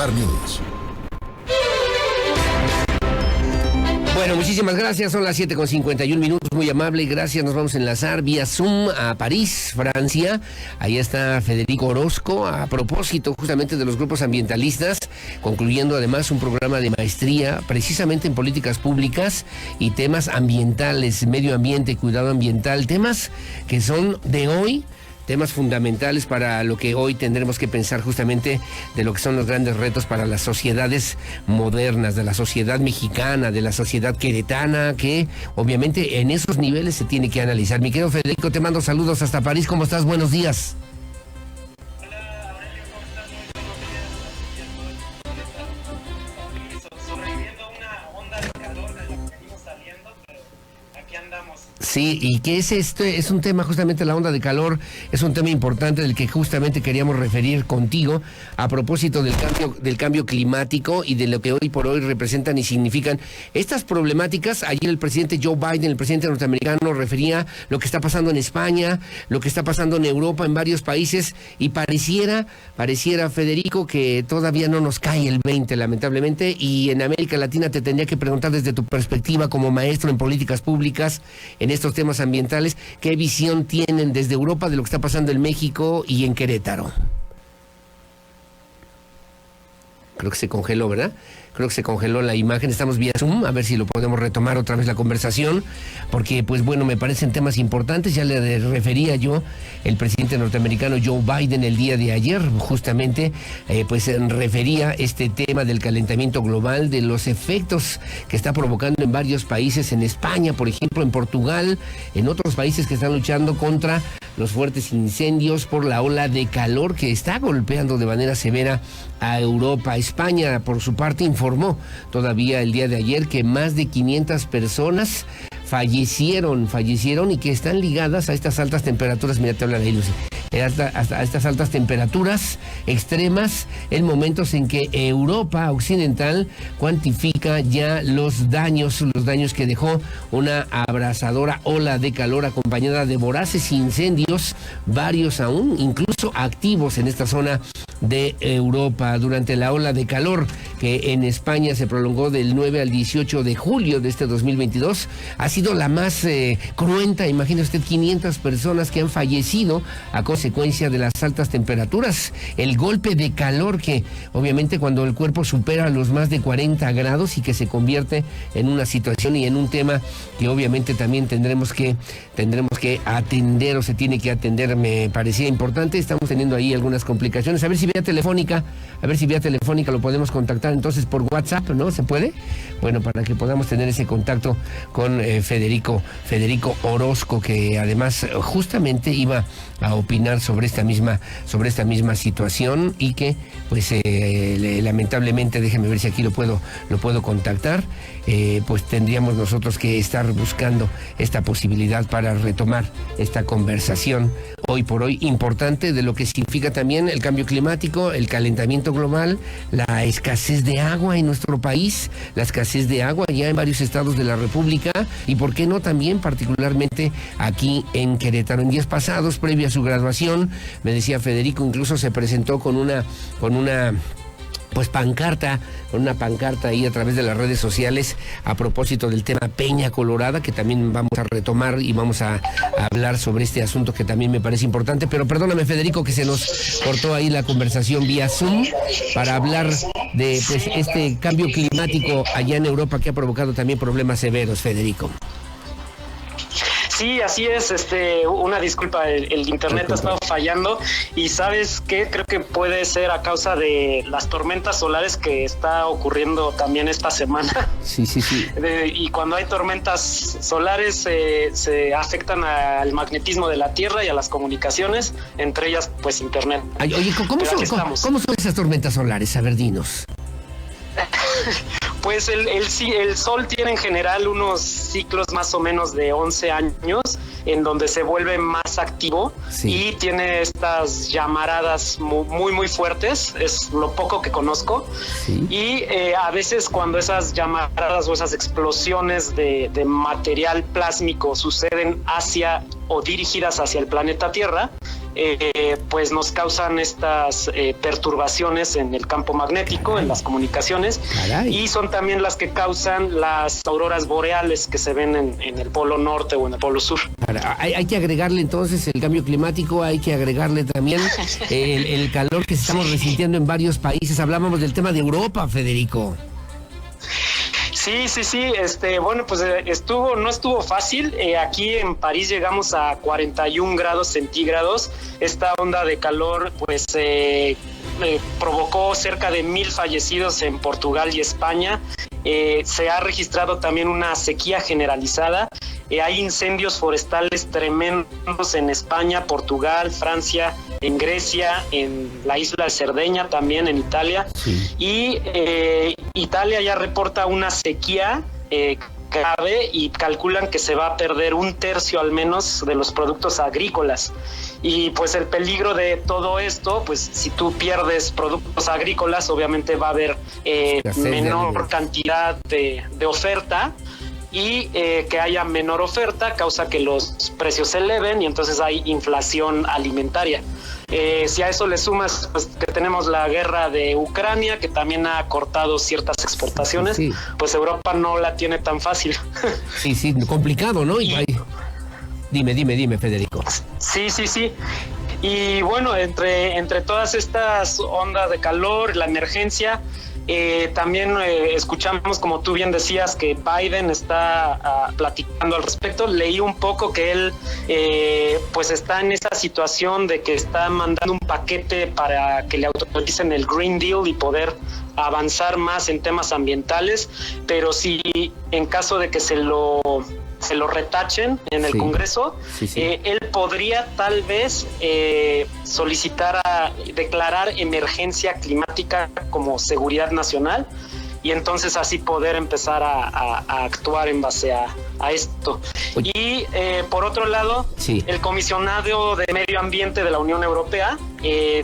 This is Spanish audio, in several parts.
Star News. Bueno, muchísimas gracias, son las 7:51, muy amable, gracias, nos vamos a enlazar vía Zoom a París, Francia. Ahí está Federico Orozco, a propósito justamente de los grupos ambientalistas, concluyendo además un programa de maestría precisamente en políticas públicas y temas ambientales, medio ambiente, cuidado ambiental, temas que son de hoy, temas fundamentales para lo que hoy tendremos que pensar justamente de lo que son los grandes retos para las sociedades modernas, de la sociedad mexicana, de la sociedad queretana, que obviamente en esos niveles se tiene que analizar. Mi querido Federico, te mando saludos hasta París, ¿cómo estás? Buenos días. Hola Aurelio, ¿cómo estás? Muy buenos días. Sobreviviendo una onda de calor de la que venimos saliendo, pero aquí andamos. Sí, ¿y qué es esto? Es un tema justamente, la onda de calor, es un tema importante del que justamente queríamos referir contigo a propósito del cambio climático y de lo que hoy por hoy representan y significan estas problemáticas. Ayer el presidente Joe Biden, el presidente norteamericano, refería lo que está pasando en España, lo que está pasando en Europa, en varios países, y pareciera, Federico, que todavía no nos cae el 20, lamentablemente, y en América Latina te tendría que preguntar desde tu perspectiva como maestro en políticas públicas, en estos temas ambientales, ¿qué visión tienen desde Europa de lo que está pasando en México y en Querétaro? Creo que se congeló, ¿verdad? Creo que se congeló la imagen, estamos vía Zoom, a ver si lo podemos retomar otra vez la conversación, porque pues bueno, me parecen temas importantes. Ya le refería yo, el presidente norteamericano Joe Biden el día de ayer, justamente, pues refería este tema del calentamiento global, de los efectos que está provocando en varios países, en España, por ejemplo, en Portugal, en otros países que están luchando contra los fuertes incendios por la ola de calor que está golpeando de manera severa a Europa. España, por su parte, informó todavía el día de ayer que más de 500 personas fallecieron y que están ligadas a estas altas temperaturas. Mira, te habla de Lucy. A estas altas temperaturas extremas en momentos en que Europa Occidental cuantifica ya los daños que dejó una abrasadora ola de calor acompañada de voraces incendios, varios aún incluso activos en esta zona de Europa. Durante la ola de calor que en España se prolongó del 9 al 18 de julio de este 2022, ha sido la más cruenta. Imagine usted, 500 personas que han fallecido a consecuencia de las altas temperaturas, el golpe de calor que obviamente cuando el cuerpo supera los más de 40 grados y que se convierte en una situación y en un tema que obviamente también tendremos que atender, o se tiene que atender. Me parecía importante. Estamos teniendo ahí algunas complicaciones, a ver si vía telefónica lo podemos contactar entonces por WhatsApp, ¿no? ¿Se puede? Bueno, para que podamos tener ese contacto con Federico Orozco, que además justamente iba a opinar sobre esta misma situación y que pues lamentablemente, déjeme ver si aquí lo puedo contactar, pues tendríamos nosotros que estar buscando esta posibilidad para retomar esta conversación hoy por hoy importante de lo que significa también el cambio climático, el calentamiento global, la escasez de agua en nuestro país, la escasez de agua ya en varios estados de la República y por qué no también particularmente aquí en Querétaro. En días pasados, previo a su graduación, me decía Federico, incluso se presentó con una pancarta ahí a través de las redes sociales a propósito del tema Peña Colorada, que también vamos a retomar y vamos a hablar sobre este asunto que también me parece importante. Pero perdóname, Federico, que se nos cortó ahí la conversación vía Zoom para hablar de pues este cambio climático allá en Europa que ha provocado también problemas severos, Federico. Sí, así es, una disculpa, el internet ha estado fallando y ¿sabes qué? Creo que puede ser a causa de las tormentas solares que está ocurriendo también esta semana. Sí. Y cuando hay tormentas solares se afectan al magnetismo de la Tierra y a las comunicaciones, entre ellas pues internet. Ay, oye, ¿cómo son esas tormentas solares? A ver, dinos. Pues el Sol tiene en general unos ciclos más o menos de 11 años en donde se vuelve más activo, sí, y tiene estas llamaradas muy, muy fuertes, es lo poco que conozco, sí. Y a veces cuando esas llamaradas o esas explosiones de material plásmico suceden hacia o dirigidas hacia el planeta Tierra, pues nos causan estas perturbaciones en el campo magnético, en las comunicaciones. Caray. Y son también las que causan las auroras boreales que se ven en el polo norte o en el polo sur. Hay que agregarle entonces el cambio climático, hay que agregarle también el calor que estamos resintiendo en varios países. Hablábamos del tema de Europa, Federico. Sí, bueno, pues no estuvo fácil. Aquí en París llegamos a 41 grados centígrados. Esta onda de calor, pues, provocó cerca de 1,000 fallecidos en Portugal y España. Se ha registrado también una sequía generalizada. Hay incendios forestales tremendos en España, Portugal, Francia, en Grecia, en la isla de Cerdeña, también en Italia. Sí. Y Italia ya reporta una sequía grave y calculan que se va a perder 1/3 al menos de los productos agrícolas. Y pues el peligro de todo esto, pues si tú pierdes productos agrícolas, obviamente va a haber menor cantidad de oferta, y que haya menor oferta causa que los precios se eleven y entonces hay inflación alimentaria. Si a eso le sumas, pues, que tenemos la guerra de Ucrania, que también ha cortado ciertas exportaciones, sí. Pues Europa no la tiene tan fácil. Sí, complicado, ¿no? Dime, Federico. Sí. Y bueno, entre todas estas ondas de calor, la emergencia, también escuchamos, como tú bien decías, que Biden está platicando al respecto. Leí un poco que él pues está en esa situación de que está mandando un paquete para que le autoricen el Green Deal y poder avanzar más en temas ambientales, pero si en caso de que se lo retachen en el Congreso, él podría tal vez solicitar declarar emergencia climática como seguridad nacional y entonces así poder empezar a actuar en base a esto. Oye. Y por otro lado, el comisionado de Medio Ambiente de la Unión Europea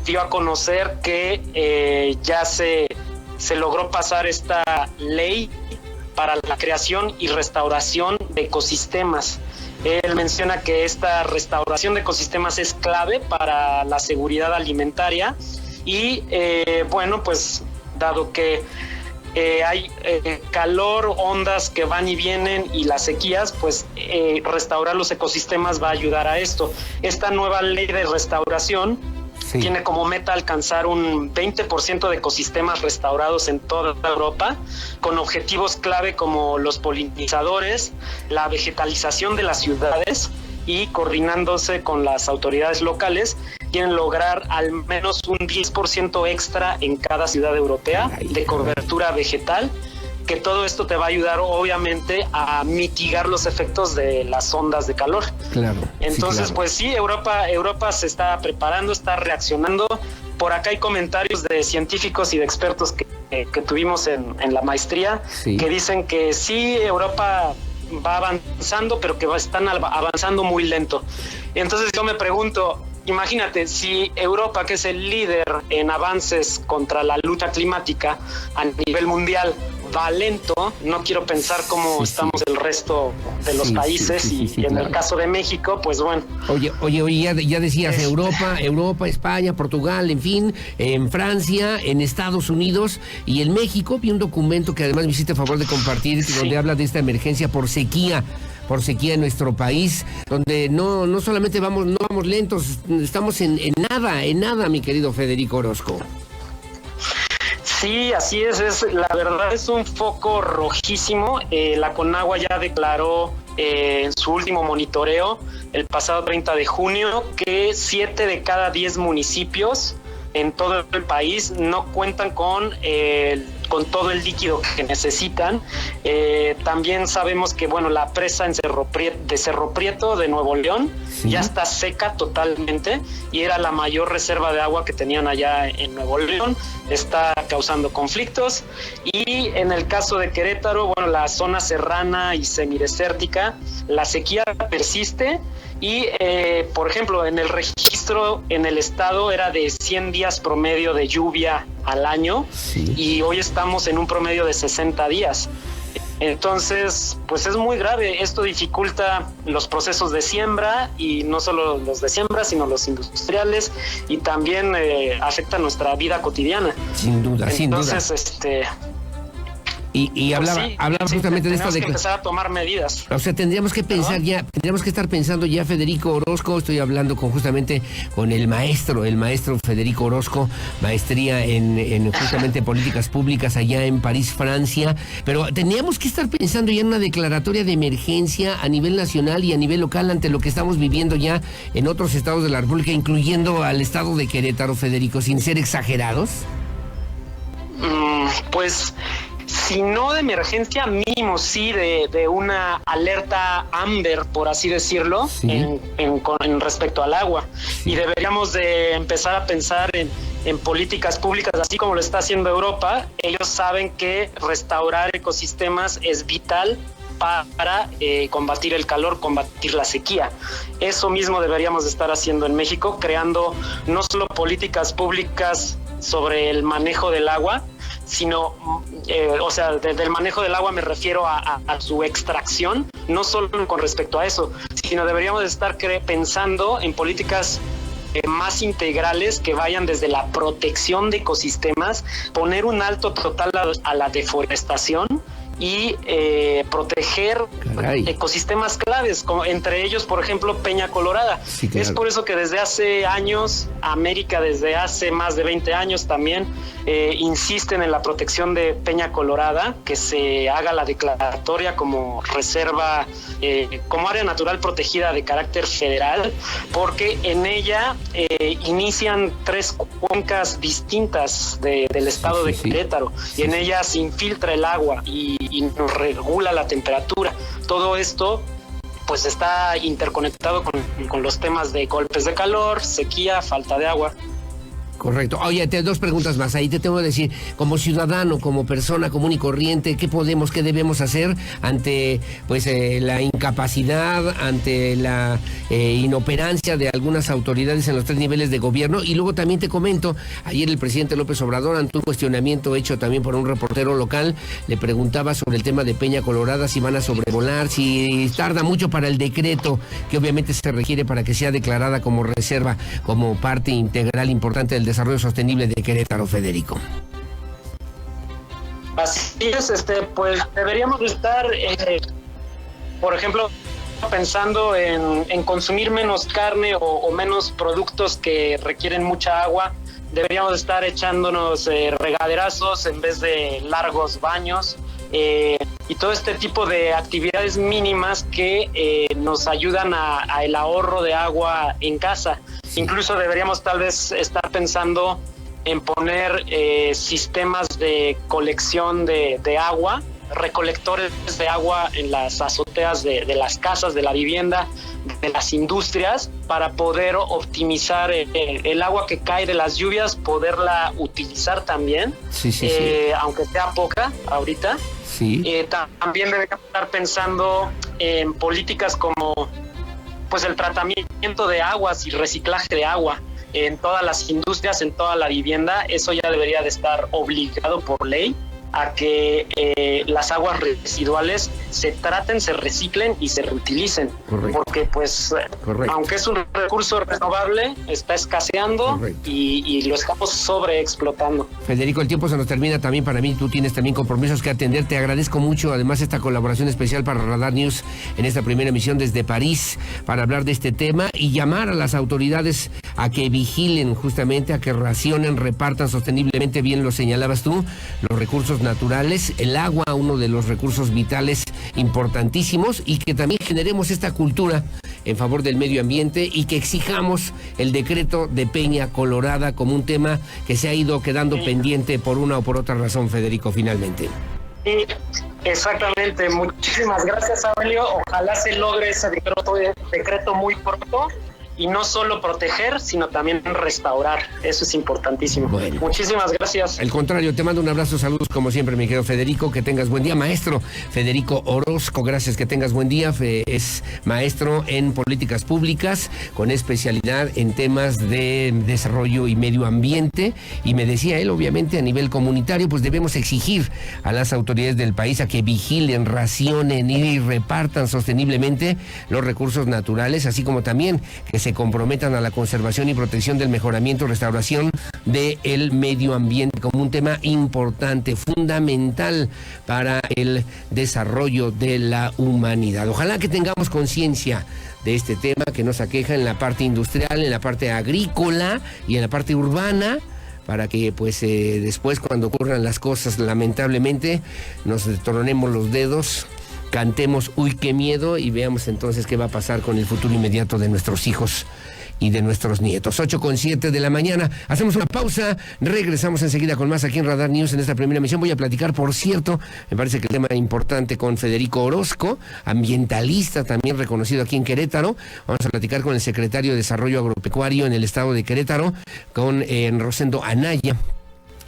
dio a conocer que ya se logró pasar esta ley para la creación y restauración de ecosistemas. Él menciona que esta restauración de ecosistemas es clave para la seguridad alimentaria y bueno, pues dado que hay calor, ondas que van y vienen y las sequías, pues restaurar los ecosistemas va a ayudar a esto. Esta nueva ley de restauración tiene como meta alcanzar un 20% de ecosistemas restaurados en toda Europa, con objetivos clave como los polinizadores, la vegetalización de las ciudades y coordinándose con las autoridades locales, quieren lograr al menos un 10% extra en cada ciudad europea de cobertura vegetal, que todo esto te va a ayudar obviamente a mitigar los efectos de las ondas de calor. Claro. Entonces, pues sí, Europa se está preparando, está reaccionando. Por acá hay comentarios de científicos y de expertos que tuvimos en la maestría, que dicen que sí, Europa va avanzando, pero que están avanzando muy lento. Entonces yo me pregunto, imagínate, si Europa, que es el líder en avances contra la lucha climática a nivel mundial, va lento, no quiero pensar cómo estamos el resto de los países y en el caso de México, pues bueno. Oye, ya decías Europa, España, Portugal, en fin, en Francia, en Estados Unidos y en México. Vi un documento que además me hiciste favor de compartir, donde habla de esta emergencia por sequía en nuestro país, donde no solamente no vamos lentos, estamos en nada, mi querido Federico Orozco. Sí, así es, la verdad es un foco rojísimo. La Conagua ya declaró en su último monitoreo el pasado 30 de junio que 7 de cada 10 municipios en todo el país no cuentan con todo el líquido que necesitan. También sabemos que la presa de Cerro Prieto de Nuevo León ya está seca totalmente y era la mayor reserva de agua que tenían allá en Nuevo León. Está causando conflictos. Y en el caso de Querétaro, la zona serrana y semidesértica, la sequía persiste. Y, por ejemplo, en el registro en el estado era de 100 días promedio de lluvia al año y hoy estamos en un promedio de 60 días. Entonces, pues es muy grave. Esto dificulta los procesos de siembra, y no solo los de siembra, sino los industriales, y también afecta nuestra vida cotidiana. Sin duda, sin duda. Entonces, Y hablaba justamente de esto de que empezar a tomar medidas. O sea, tendríamos que pensar ya, tendríamos que estar pensando ya, Federico Orozco. Estoy hablando justamente con el maestro Federico Orozco, maestría en justamente políticas públicas allá en París, Francia. Pero tendríamos que estar pensando ya en una declaratoria de emergencia a nivel nacional y a nivel local ante lo que estamos viviendo ya en otros estados de la República, incluyendo al estado de Querétaro, Federico, sin ser exagerados. Pues, si no de emergencia, mínimo sí de una alerta Amber, por así decirlo, sí, en respecto al agua. Sí. Y deberíamos de empezar a pensar en políticas públicas, así como lo está haciendo Europa. Ellos saben que restaurar ecosistemas es vital para combatir el calor, combatir la sequía. Eso mismo deberíamos de estar haciendo en México, creando no solo políticas públicas sobre el manejo del agua, sino, o sea, del manejo del agua me refiero a su extracción, no solo con respecto a eso, sino deberíamos estar pensando en políticas más integrales que vayan desde la protección de ecosistemas, poner un alto total a la deforestación y proteger ecosistemas claves, como entre ellos, por ejemplo, Peña Colorada. Sí, claro. Es por eso que desde hace años, América desde hace más de 20 años también insisten en la protección de Peña Colorada, que se haga la declaratoria como reserva, como área natural protegida de carácter federal, porque en ella inician 3 cuencas distintas del estado de Querétaro, y en ella se infiltra el agua y nos regula la temperatura. Todo esto pues está interconectado con los temas de golpes de calor, sequía, falta de agua. Correcto. Oye, 2 preguntas más. Ahí te tengo que decir, como ciudadano, como persona común y corriente, ¿qué debemos hacer ante pues la incapacidad, ante la inoperancia de algunas autoridades en los 3 niveles de gobierno? Y luego también te comento, ayer el presidente López Obrador, ante un cuestionamiento hecho también por un reportero local, le preguntaba sobre el tema de Peña Colorada, si van a sobrevolar, si tarda mucho para el decreto que obviamente se requiere para que sea declarada como reserva, como parte integral importante del desarrollo sostenible de Querétaro, Federico. Así es, pues deberíamos estar, por ejemplo, pensando en consumir menos carne o menos productos que requieren mucha agua. Deberíamos estar echándonos regaderazos en vez de largos baños, y todo este tipo de actividades mínimas que nos ayudan a el ahorro de agua en casa. Incluso deberíamos tal vez estar pensando en poner sistemas de colección de agua, recolectores de agua en las azoteas de las casas, de la vivienda, de las industrias, para poder optimizar el agua que cae de las lluvias, poderla utilizar también, aunque sea poca ahorita. Sí. También deberíamos estar pensando en políticas como pues el tratamiento de aguas y reciclaje de agua en todas las industrias, en toda la vivienda. Eso ya debería de estar obligado por ley a que las aguas residuales se traten, se reciclen y se reutilicen. Correcto. Porque pues aunque es un recurso renovable, está escaseando y lo estamos sobreexplotando. Federico, el tiempo se nos termina también para mí, tú tienes también compromisos que atender. Te agradezco mucho además esta colaboración especial para Radar News en esta primera emisión desde París para hablar de este tema y llamar a las autoridades a que vigilen justamente, a que racionen, repartan sosteniblemente, bien lo señalabas tú, los recursos naturales, el agua, uno de los recursos vitales importantísimos, y que también generemos esta cultura en favor del medio ambiente y que exijamos el decreto de Peña Colorada como un tema que se ha ido quedando pendiente por una o por otra razón, Federico, finalmente. Sí, exactamente. Muchísimas gracias, Aurelio. Ojalá se logre ese decreto muy pronto y no solo proteger, sino también restaurar. Eso es importantísimo. Bueno. Muchísimas gracias. Al contrario, te mando un abrazo, saludos como siempre, mi querido Federico, que tengas buen día. Maestro Federico Orozco, gracias, que tengas buen día. Es maestro en políticas públicas con especialidad en temas de desarrollo y medio ambiente, y me decía él, obviamente a nivel comunitario, pues debemos exigir a las autoridades del país a que vigilen, racionen y repartan sosteniblemente los recursos naturales, así como también que se comprometan a la conservación y protección del mejoramiento y restauración del medio ambiente como un tema importante, fundamental para el desarrollo de la humanidad. Ojalá que tengamos conciencia de este tema que nos aqueja en la parte industrial, en la parte agrícola y en la parte urbana, para que pues después, cuando ocurran las cosas, lamentablemente, nos tronemos los dedos, cantemos "uy, qué miedo", y veamos entonces qué va a pasar con el futuro inmediato de nuestros hijos y de nuestros nietos. 8:07 de la mañana. Hacemos una pausa, regresamos enseguida con más aquí en Radar News en esta primera emisión. Voy a platicar, por cierto, me parece que el tema es importante, con Federico Orozco, ambientalista también reconocido aquí en Querétaro. Vamos a platicar con el secretario de Desarrollo Agropecuario en el estado de Querétaro, con Rosendo Anaya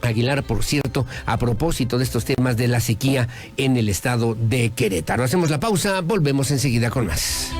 Aguilar, por cierto, a propósito de estos temas de la sequía en el estado de Querétaro. Hacemos la pausa, volvemos enseguida con más.